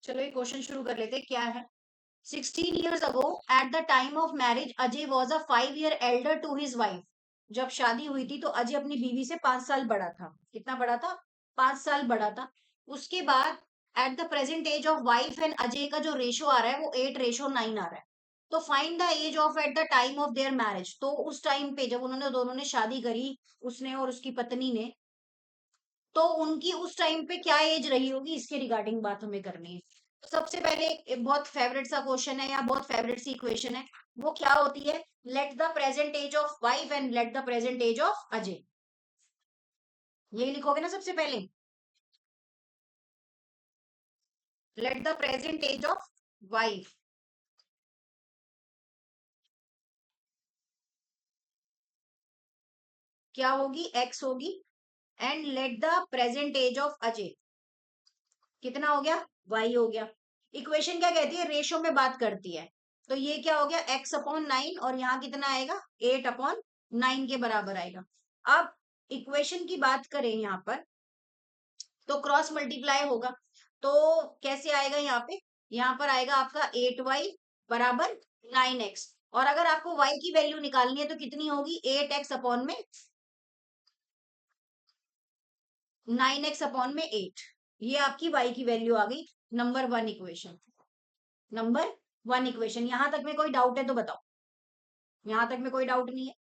चलो ये क्वेश्चन शुरू कर लेते हैं। क्या है? 16 years ago, at the time of marriage, Ajay was a 5 year elder to his wife. जब शादी हुई थी तो अजय अपनी बीवी से 5 साल बड़ा था। कितना बड़ा था? 5 साल बड़ा था। उसके बाद at the present age of wife and Ajay का जो रेशो आ रहा है वो 8:9 आ रहा है। तो find the age of at the time of their marriage. तो उस टाइम पे जब उन्होंने दोनों ने शादी करी, उसने और उसकी पत्नी ने, तो उनकी उस टाइम पे क्या एज रही होगी, इसके रिगार्डिंग बात हमें करनी है। तो सबसे पहले एक बहुत फेवरेट सा क्वेश्चन है या बहुत फेवरेट सी इक्वेशन है, वो क्या होती है? Let the present age of wife and let the present age of Ajay. ये लिखोगे ना सबसे पहले, let the present age of wife क्या होगी? एक्स होगी। And let the present age of Ajay कितना हो गया? वाई हो गया। इक्वेशन क्या कहती है? रेशो में बात करती है। तो ये क्या हो गया? x/9 और यहाँ कितना आएगा? 8/9 के बराबर आएगा। अब इक्वेशन की बात करें यहाँ पर, तो क्रॉस मल्टीप्लाई होगा। तो कैसे आएगा यहाँ पर आएगा आपका 8y बराबर 9x। और अगर आपको y की वैल्यू निकालनी है तो कितनी होगी? 8x/9x/8। ये आपकी y की वैल्यू आ गई। Number 1 equation. Number 1 equation. यहां तक में कोई डाउट है तो बताओ। यहां तक में कोई डाउट नहीं है।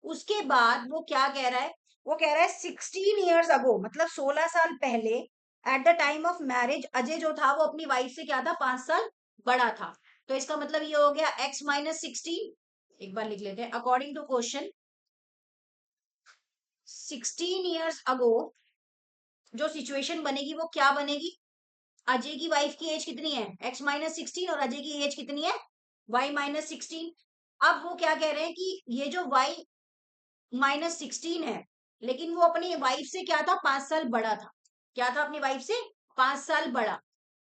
उसके बाद वो क्या कह रहा है? वो कह रहा है 16 years अगो, मतलब 16 साल पहले, eight the time of marriage Ajay जो था वो अपनी वाइफ से क्या था? 5 साल बड़ा था। तो इसका मतलब ये हो गया x-16। एक बार लिख लेते हैं। अकॉर्डिंग टू क्वेश्चन, 16 years अगो जो सिचुएशन बनेगी वो क्या बनेगी? अजय की वाइफ की एज कितनी है? x-16। और अजय की एज कितनी है? y-16। अब वो क्या कह रहे हैं कि ये जो y-16 है, लेकिन वो अपनी वाइफ से क्या था? 5 साल बड़ा था। क्या था? अपनी वाइफ से 5 साल बड़ा।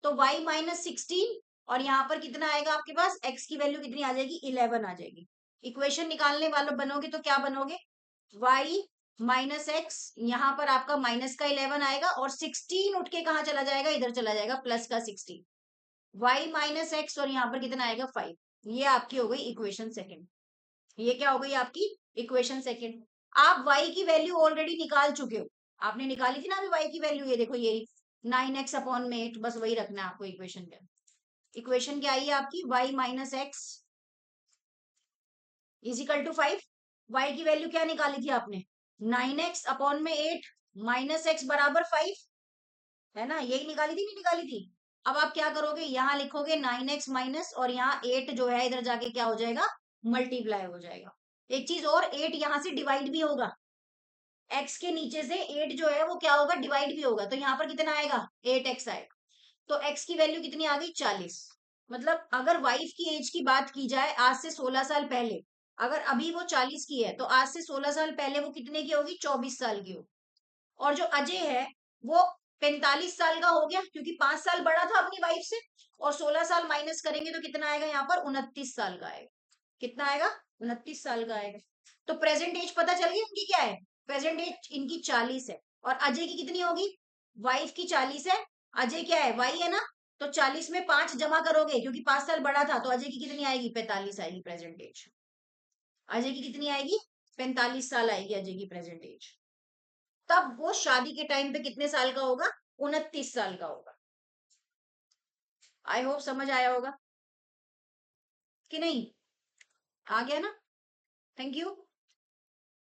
तो y-16 और यहाँ पर कितना आएगा आपके पास? x की वैल्यू कितनी आ जाएगी? 11 आ जाएगी। इक्वेशन निकालने वालों बनोगे तो क्या बनोगे? y-x, यहाँ पर आपका माइनस का 11 आएगा और 16 उठ के कहाँ चला जाएगा? इधर चला जाएगा, प्लस का 16। y-x और यहाँ पर कितना आएगा? 5। ये आपकी हो गई इक्वेशन सेकंड। ये क्या हो गई आपकी? Equation second. आप y की वैल्यू ऑलरेडी निकाल चुके हो। आपने निकाली थी ना अभी y की वैल्यू, ये देखो, ये 9x/8। बस वही रखना है आपको इक्वेशन के। इक्वेशन क्या आई है आपकी? y-x is equal to 5। y की वैल्यू क्या निकाली थी आपने? 9x/8 माइनस x बराबर 5, है ना? यही निकाली थी, नहीं निकाली थी? अब आप क्या करोगे? यहाँ लिखोगे 9x माइनस, और यहाँ 8 जो है इधर जाके क्या हो जाएगा? मल्टीप्लाई हो जाएगा। एक चीज और, 8 यहाँ से डिवाइड भी होगा। x के नीचे से 8 जो है वो क्या होगा? डिवाइड भी होगा। तो यहाँ पर कितना आएगा? 8x आएगा। तो x की वैल्यू कितनी आ गई? 40। मतलब अगर वाइफ की एज की बात की जाए आज से 16 साल पहले, अगर अभी वो 40 की है तो आज से 16 साल पहले वो कितने की होगी? 24 साल की होगी। और जो अजय है वो 45 साल का हो गया, क्योंकि 5 साल बड़ा था अपनी वाइफ से। और 16 साल माइनस करेंगे तो कितना आएगा? यहाँ पर 29 साल का आएगा। कितना आएगा? 29 साल का आएगा। तो प्रेजेंट एज पता चल गई इनकी क्या है? प्रेजेंट एज इनकी 40 है। और अजय की कितनी होगी? वाइफ की 40 है, अजय क्या है? वाई है ना? तो 40 में 5 जमा करोगे, क्योंकि 5 साल बड़ा था, तो अजय की कितनी आएगी? 45 आएगी प्रेजेंट एज। अजय की कितनी आएगी? 45 साल आएगी अजय की प्रेजेंट एज। तब वो शादी के टाइम पे कितने साल का होगा? 29 साल का होगा। आई होप समझ आया होगा कि नहीं? आ गया ना? Thank you.